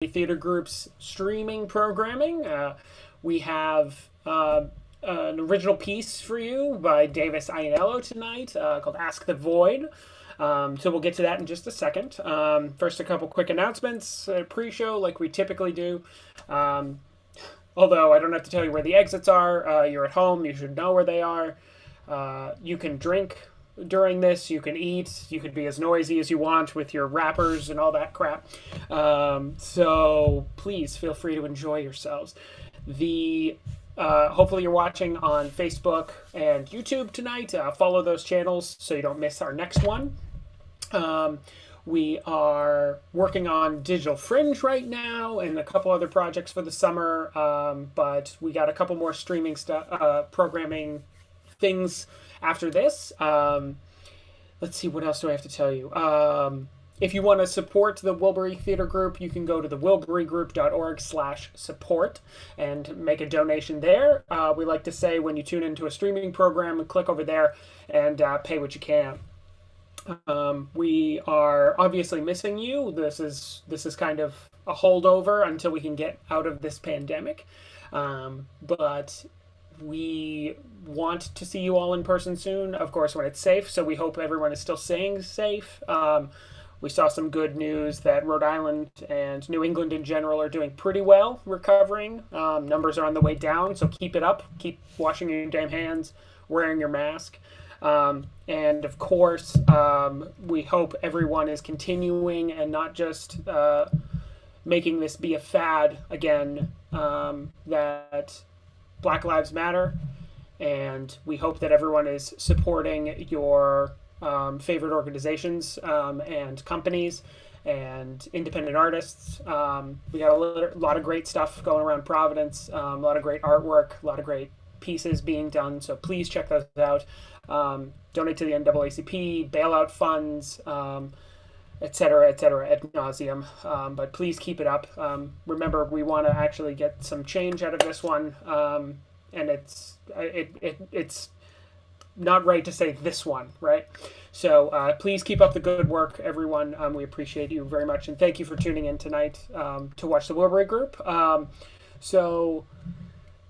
Theater Group's streaming programming. We have an original piece for you by Davis Alianiello tonight called Ask the Void. So we'll get to that in just a second. First, a couple quick announcements, pre-show like we typically do. Um, Although I don't have to tell you where the exits are. You're at home, you should know where they are. You can drink during this, you can eat, you could be as noisy as you want with your rappers and all that crap. So please feel free to enjoy yourselves. The Hopefully you're watching on Facebook and YouTube tonight. Follow those channels so you don't miss our next one. Um, we are working on Digital Fringe right now and a couple other projects for the summer, but we got a couple more streaming stuff, programming things after this. Let's see, what else do I have to tell you? If you want to support the Wilbury Theater Group, you can go to the wilburygroup.org/support and make a donation there. We like to say when you tune into a streaming program, click over there and pay what you can. We are obviously missing you. This is kind of a holdover until we can get out of this pandemic. But we want to see you all in person soon, of course, when it's safe. So we hope everyone is still staying safe. We saw some good news that Rhode Island and New England in general are doing pretty well recovering. Numbers are on the way down, so keep it up. Keep washing your damn hands, wearing your mask. And of course, we hope everyone is continuing and not just making this be a fad again, that Black Lives Matter. And we hope that everyone is supporting your favorite organizations and companies and independent artists. We got a lot of great stuff going around Providence, a lot of great artwork, a lot of great pieces being done. So please check those out. Donate to the NAACP, bailout funds, et cetera, ad nauseum. But please keep it up. Remember, we want to actually get some change out of this one. And it's not right to say this one, right? So please keep up the good work, everyone. We appreciate you very much. And thank you for tuning in tonight to watch the Wilbury Group. So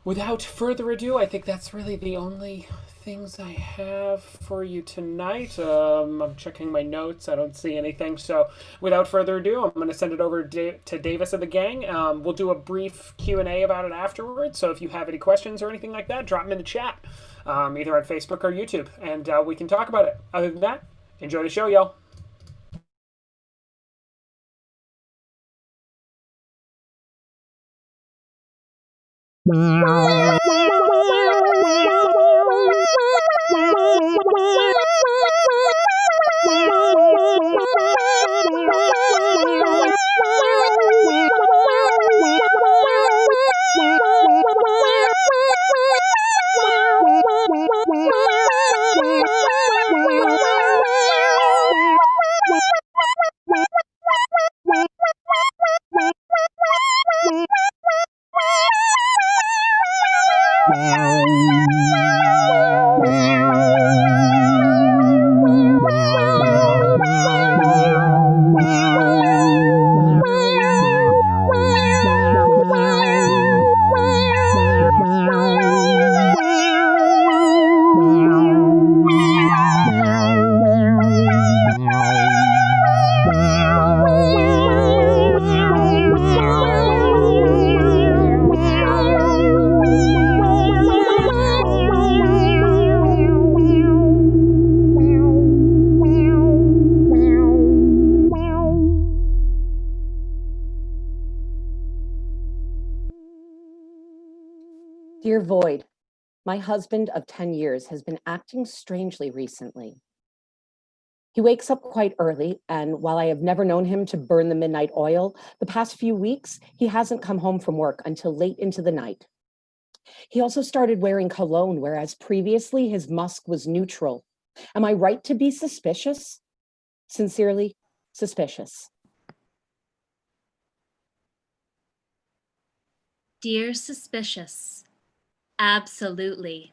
without further ado, I think that's really the only things I have for you tonight. I'm checking my notes. I don't see anything. So without further ado, I'm going to send it over to Davis and the gang. We'll do a brief Q&A about it afterwards. So if you have any questions or anything like that, drop them in the chat, either on Facebook or YouTube, and we can talk about it. Other than that, enjoy the show, y'all. Dear Void, my husband of 10 years has been acting strangely recently. He wakes up quite early, and while I have never known him to burn the midnight oil, the past few weeks, he hasn't come home from work until late into the night. He also started wearing cologne, whereas previously his musk was neutral. Am I right to be suspicious? Sincerely, suspicious. Dear Suspicious, absolutely.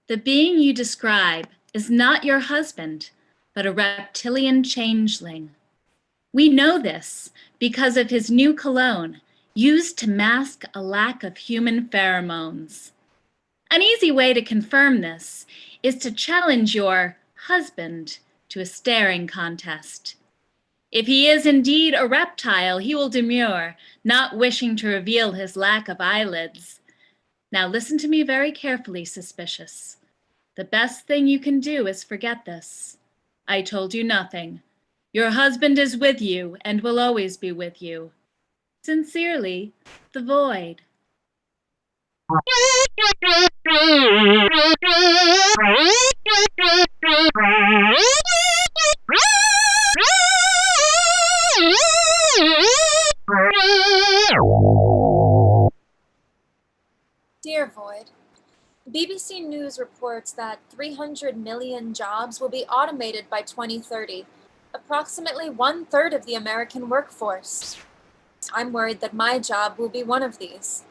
The being you describe is not your husband, but a reptilian changeling. We know this because of his new cologne, used to mask a lack of human pheromones. An easy way to confirm this is to challenge your husband to a staring contest. If he is indeed a reptile, he will demur, not wishing to reveal his lack of eyelids. Now listen to me very carefully, suspicious. The best thing you can do is forget this. I told you nothing. Your husband is with you and will always be with you. Sincerely, the Void. Dear Void, BBC News reports that 300 million jobs will be automated by 2030, approximately 1/3 of the American workforce. I'm worried that my job will be one of these.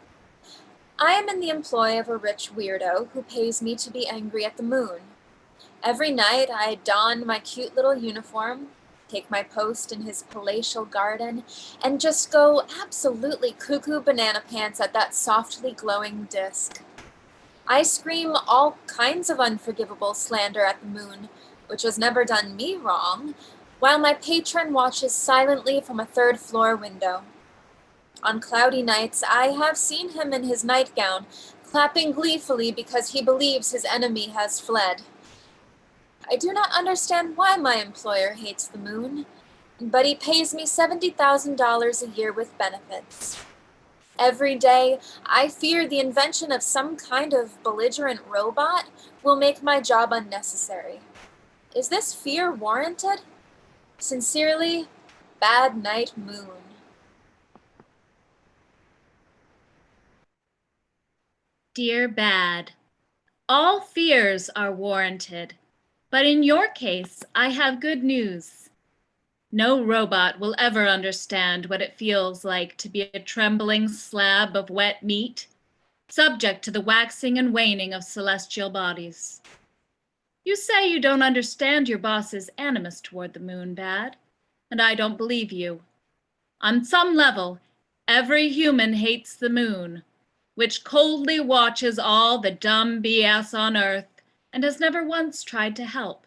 I am in the employ of a rich weirdo who pays me to be angry at the moon. Every night I don my cute little uniform, take my post in his palatial garden, and just go absolutely cuckoo banana pants at that softly glowing disk. I scream all kinds of unforgivable slander at the moon, which has never done me wrong, while my patron watches silently from a third-floor window. On cloudy nights, I have seen him in his nightgown, clapping gleefully because he believes his enemy has fled. I do not understand why my employer hates the moon, but he pays me $70,000 a year with benefits. Every day, I fear the invention of some kind of belligerent robot will make my job unnecessary. Is this fear warranted? Sincerely, Bad Night Moon. Dear Bad, all fears are warranted, but in your case, I have good news. No robot will ever understand what it feels like to be a trembling slab of wet meat, subject to the waxing and waning of celestial bodies. You say you don't understand your boss's animus toward the moon, Bad, and I don't believe you. On some level, every human hates the moon, which coldly watches all the dumb BS on Earth and has never once tried to help.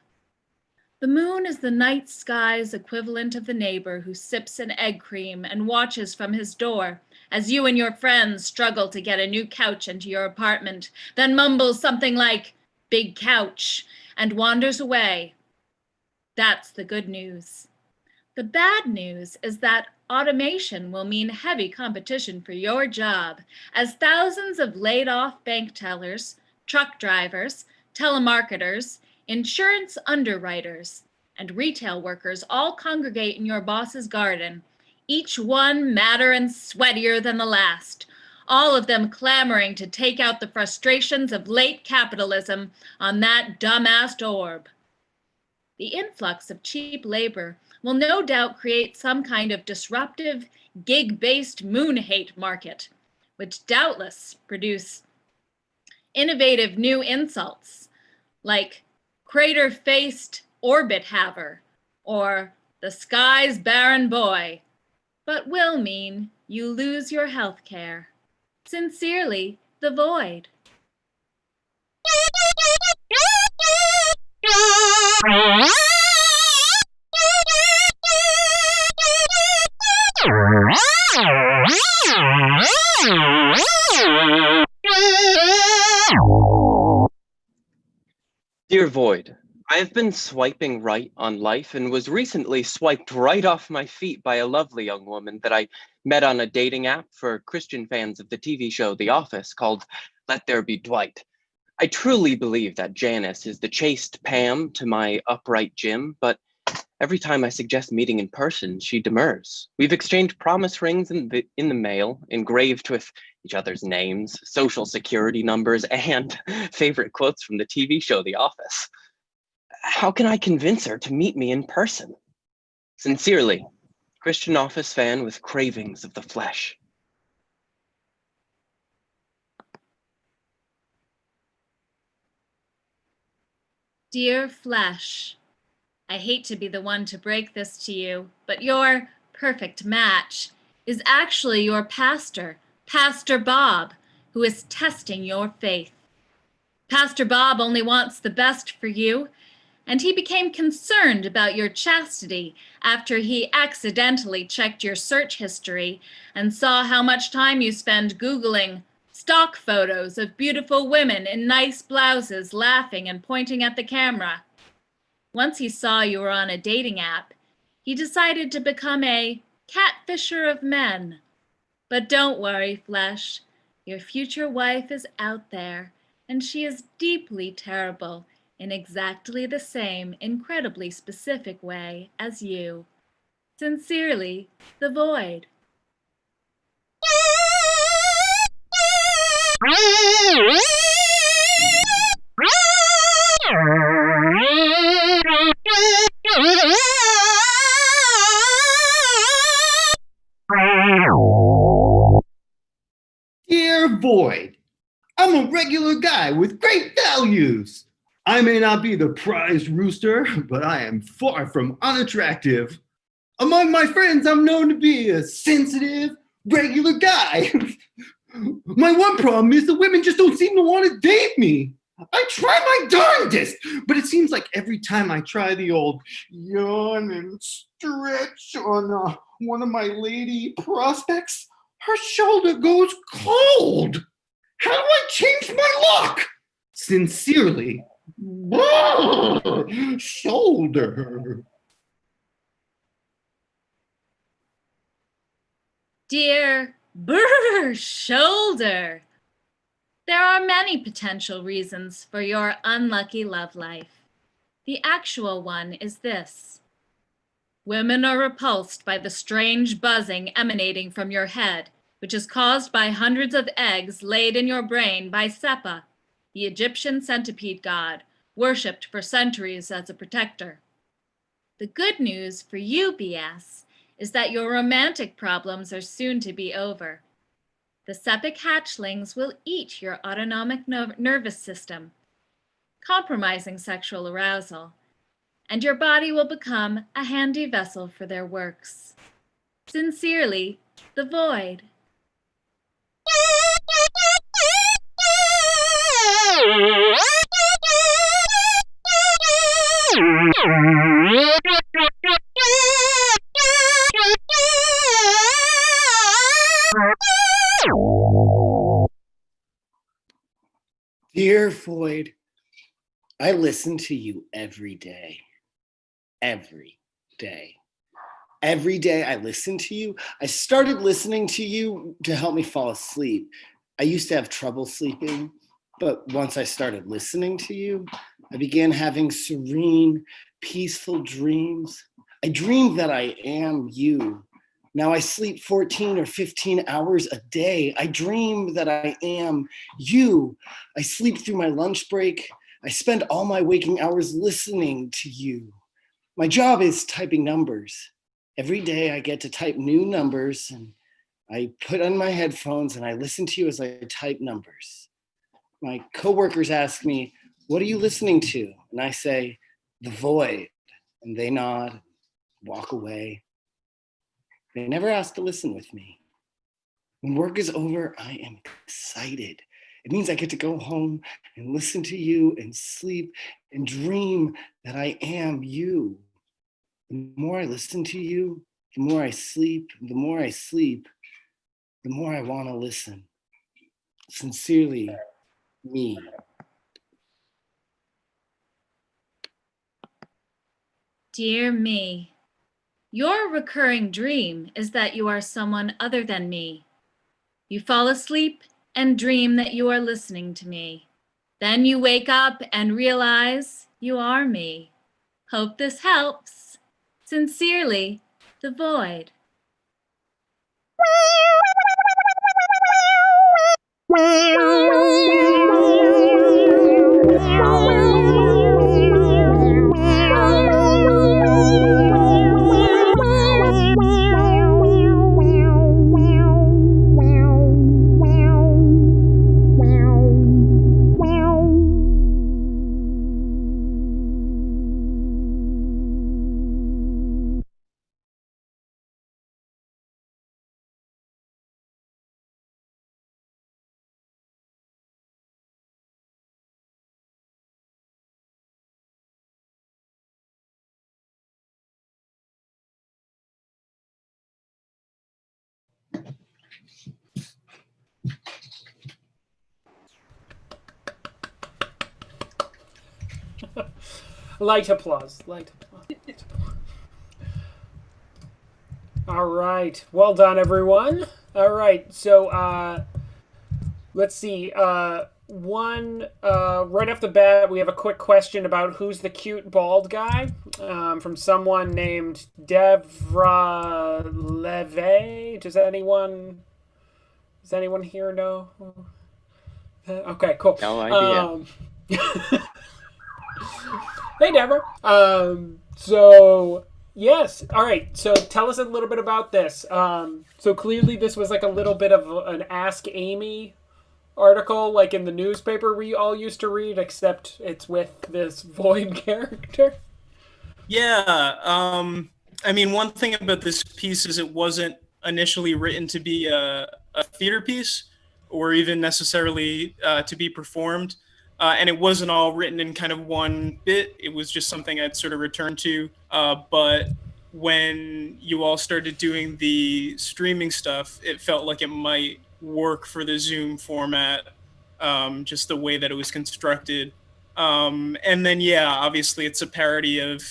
The moon is the night sky's equivalent of the neighbor who sips an egg cream and watches from his door as you and your friends struggle to get a new couch into your apartment, then mumbles something like, "Big couch," and wanders away. That's the good news. The bad news is that automation will mean heavy competition for your job, as thousands of laid-off bank tellers, truck drivers, telemarketers, insurance underwriters, and retail workers all congregate in your boss's garden, each one madder and sweatier than the last, all of them clamoring to take out the frustrations of late capitalism on that dumb-assed orb. The influx of cheap labor will no doubt create some kind of disruptive, gig-based moon hate market, which doubtless produce innovative new insults like crater-faced orbit haver or the sky's barren boy, but will mean you lose your health care. Sincerely, the Void. Dear Void, I have been swiping right on life and was recently swiped right off my feet by a lovely young woman that I met on a dating app for Christian fans of the TV show The Office called Let There Be Dwight. I truly believe that Janice is the chaste Pam to my upright Jim, but every time I suggest meeting in person, she demurs. We've exchanged promise rings in the mail, engraved with each other's names, social security numbers, and favorite quotes from the TV show The Office. How can I convince her to meet me in person? Sincerely, Christian Office fan with cravings of the flesh. Dear Flesh, I hate to be the one to break this to you, but your perfect match is actually your pastor, Pastor Bob, who is testing your faith. Pastor Bob only wants the best for you, and he became concerned about your chastity after he accidentally checked your search history and saw how much time you spend Googling stock photos of beautiful women in nice blouses laughing and pointing at the camera. Once he saw you were on a dating app, he decided to become a catfisher of men. But don't worry, Flesh. Your future wife is out there, and she is deeply terrible in exactly the same incredibly specific way as you. Sincerely, The Void. Dear Void, I'm a regular guy with great values. I may not be the prized rooster, but I am far from unattractive. Among my friends, I'm known to be a sensitive, regular guy. My one problem is the women just don't seem to want to date me. I try my darndest, but it seems like every time I try the old yawn and stretch on one of my lady prospects, her shoulder goes cold. How do I change my luck? Sincerely, shoulder. Dear Brr Shoulder, there are many potential reasons for your unlucky love life. The actual one is this. Women are repulsed by the strange buzzing emanating from your head, which is caused by hundreds of eggs laid in your brain by Sepa, the Egyptian centipede god, worshipped for centuries as a protector. The good news for you, BS, is that your romantic problems are soon to be over. The sepic hatchlings will eat your autonomic nervous system, compromising sexual arousal, and your body will become a handy vessel for their works. Sincerely, The Void. Dear Void, I listen to you every day. Every day. Every day I listen to you. I started listening to you to help me fall asleep. I used to have trouble sleeping, but once I started listening to you, I began having serene, peaceful dreams. I dreamed that I am you. Now I sleep 14 or 15 hours a day. I dream that I am you. I sleep through my lunch break. I spend all my waking hours listening to you. My job is typing numbers. Every day I get to type new numbers, and I put on my headphones and I listen to you as I type numbers. My coworkers ask me, "What are you listening to?" And I say, "The Void." And they nod, walk away. They never ask to listen with me. When work is over, I am excited. It means I get to go home and listen to you and sleep and dream that I am you. The more I listen to you, the more I sleep. The more I sleep, the more I want to listen. Sincerely, me. Dear me. Your recurring dream is that you are someone other than me. You fall asleep and dream that you are listening to me. Then you wake up and realize you are me. Hope this helps. Sincerely, The Void. Light applause. Light applause. Light applause. All right. Well done, everyone. All right. So, let's see. One right off the bat, we have a quick question about who's the cute bald guy, from someone named Devra Leve. Does anyone here know? Okay, cool. No idea. Hey, Deborah. So yes, all right. So tell us a little bit about this. So clearly, this was like a little bit of an Ask Amy article, like in the newspaper we all used to read, except it's with this void character. Yeah. I mean, one thing about this piece is it wasn't initially written to be a theater piece or even necessarily to be performed. And it wasn't all written in kind of one bit. It was just something I'd sort of returned to. But when you all started doing the streaming stuff, it felt like it might work for the Zoom format, just the way that it was constructed. And then, yeah, obviously it's a parody of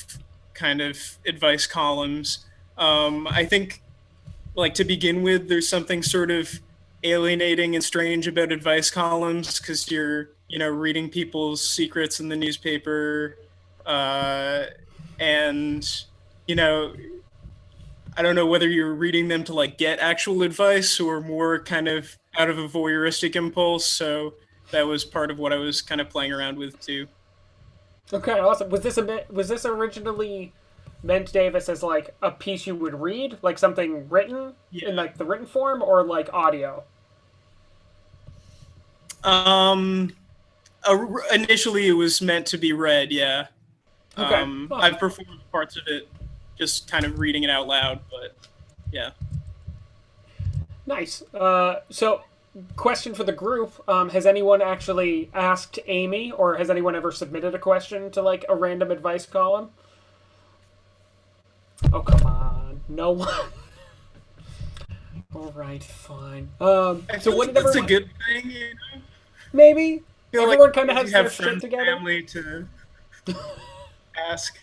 kind of advice columns. I think, like, to begin with, there's something sort of alienating and strange about advice columns because you're, reading people's secrets in the newspaper. And, I don't know whether you're reading them to like get actual advice or more kind of out of a voyeuristic impulse. So that was part of what I was kind of playing around with too. Okay, awesome. Was this originally meant, Davis, as like a piece you would read, like something written in like the written form, or like audio? Initially it was meant to be read. Yeah. Okay. Awesome. I've performed parts of it, just kind of reading it out loud, but yeah. Nice. So, question for the group: has anyone actually asked Amy, or has anyone ever submitted a question to like a random advice column? Oh, come on, no one. All right, fine. I feel what like did that's everyone... a good thing, Maybe everyone like kind of has you their have shit friends, together. family to ask.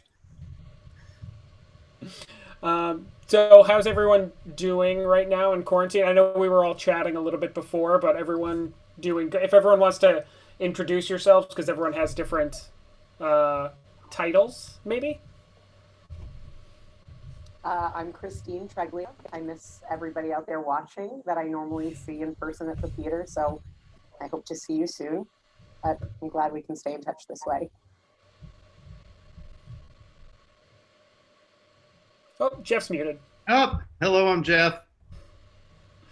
So how's everyone doing right now in quarantine? I know we were all chatting a little bit before, but everyone doing good? If everyone wants to introduce yourselves, because everyone has different titles, maybe? I'm Christine Treglia. I miss everybody out there watching that I normally see in person at the theater, so I hope to see you soon. But I'm glad we can stay in touch this way. Oh, Jeff's muted. Oh, hello, I'm Jeff.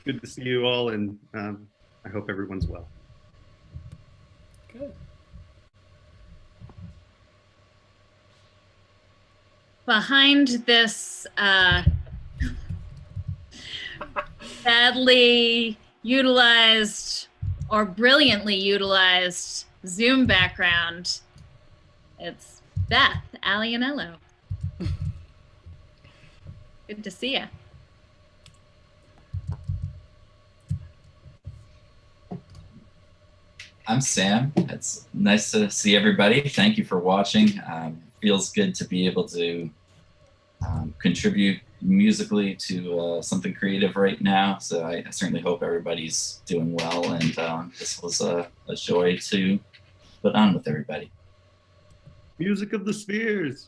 Good to see you all, and I hope everyone's well. Good. Behind this badly utilized or brilliantly utilized Zoom background, it's Beth Alianiello. Good to see you. I'm Sam. It's nice to see everybody. Thank you for watching. Feels good to be able to contribute musically to something creative right now. So I certainly hope everybody's doing well. And this was a joy to put on with everybody. Music of the Spheres.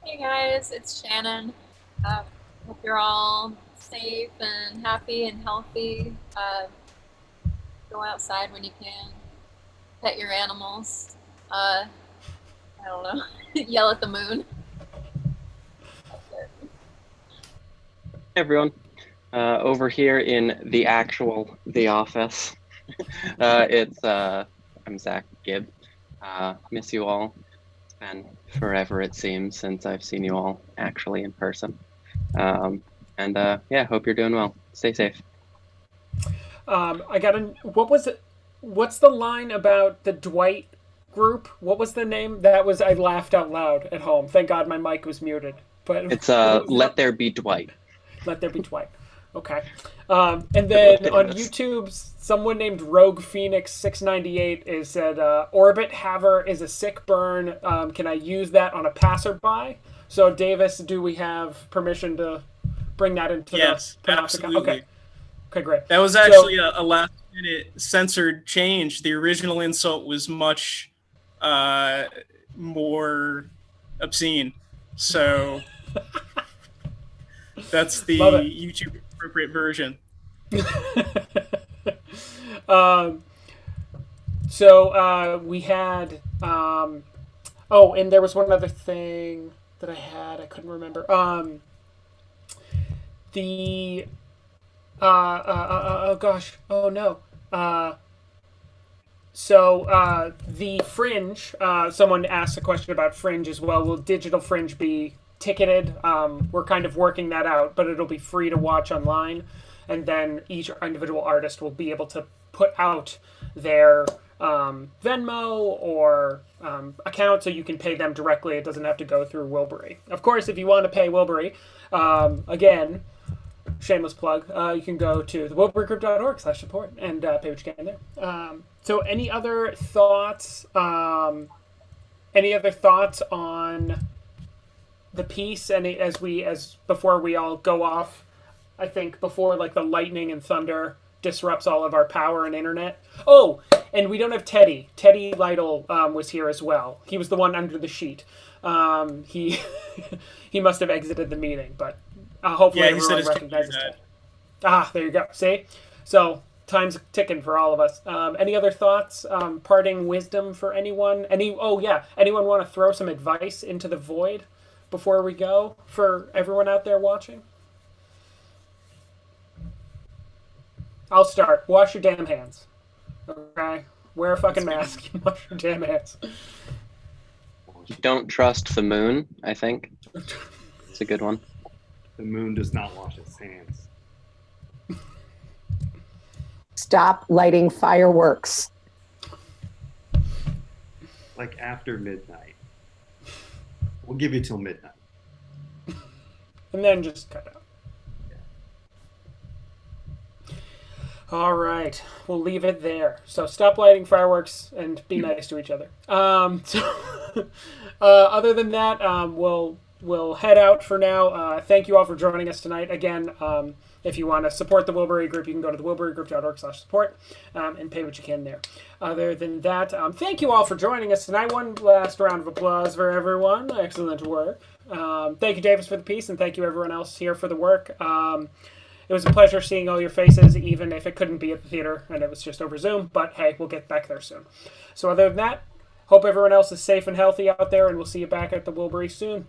Hey guys, it's Shannon. Hope you're all safe and happy and healthy. Go outside when you can. Pet your animals. I don't know. Yell at the moon. Hey everyone. Over here in the office, I'm Zach Gibb. Miss you all. It's been forever, it seems, since I've seen you all actually in person. Yeah, hope you're doing well. Stay safe. What's the line about the Dwight group? What was the name? I laughed out loud at home. Thank God my mic was muted. But it's Let There Be Dwight. Let There Be Dwight. Okay. And then Oh, on goodness. YouTube, someone named Rogue Phoenix 698 is said, Orbit Haver is a sick burn. Can I use that on a passerby? So, Davis, do we have permission to bring that into Yes, the absolutely. Okay. Okay, great. That was actually a last minute censored change. The original insult was much more obscene. So that's the Love it. YouTube appropriate version. We had oh, and there was one other thing that I couldn't remember. The oh gosh, oh no. The Fringe, someone asked a question about Fringe as well. Will Digital Fringe be ticketed? We're kind of working that out, but it'll be free to watch online. And then each individual artist will be able to put out their Venmo or account so you can pay them directly. It doesn't have to go through Wilbury. Of course, if you want to pay Wilbury, again, shameless plug, you can go to thewilburygroup.org/support and pay what you can there. So any other thoughts? Any other thoughts on the piece? And as before we all go off, I think before like the lightning and thunder disrupts all of our power and internet. Oh, and we don't have Teddy. Teddy Lytle was here as well. He was the one under the sheet. He he must have exited the meeting, but hopefully everyone recognizes Teddy. There you go. See? So time's ticking for all of us. Any other thoughts? Parting wisdom for anyone? Anyone want to throw some advice into the void before we go for everyone out there watching? I'll start. Wash your damn hands. Okay? Wear a fucking mask and wash your damn hands. Don't trust the moon, I think. It's a good one. The moon does not wash its hands. Stop lighting fireworks. Like after midnight. We'll give you till midnight. And then just cut out. All right, we'll leave it there. So stop lighting fireworks and be nice to each other. Other than that, we'll head out for now. Thank you all for joining us tonight. Again, if you want to support the Wilbury Group, you can go to thewilburygroup.org/support and pay what you can there. Other than that, thank you all for joining us tonight. One last round of applause for everyone. Excellent work. Thank you, Davis, for the piece, and thank you everyone else here for the work. It was a pleasure seeing all your faces, even if it couldn't be at the theater and it was just over Zoom. But hey, we'll get back there soon. So other than that, hope everyone else is safe and healthy out there, and we'll see you back at the Wilbury soon.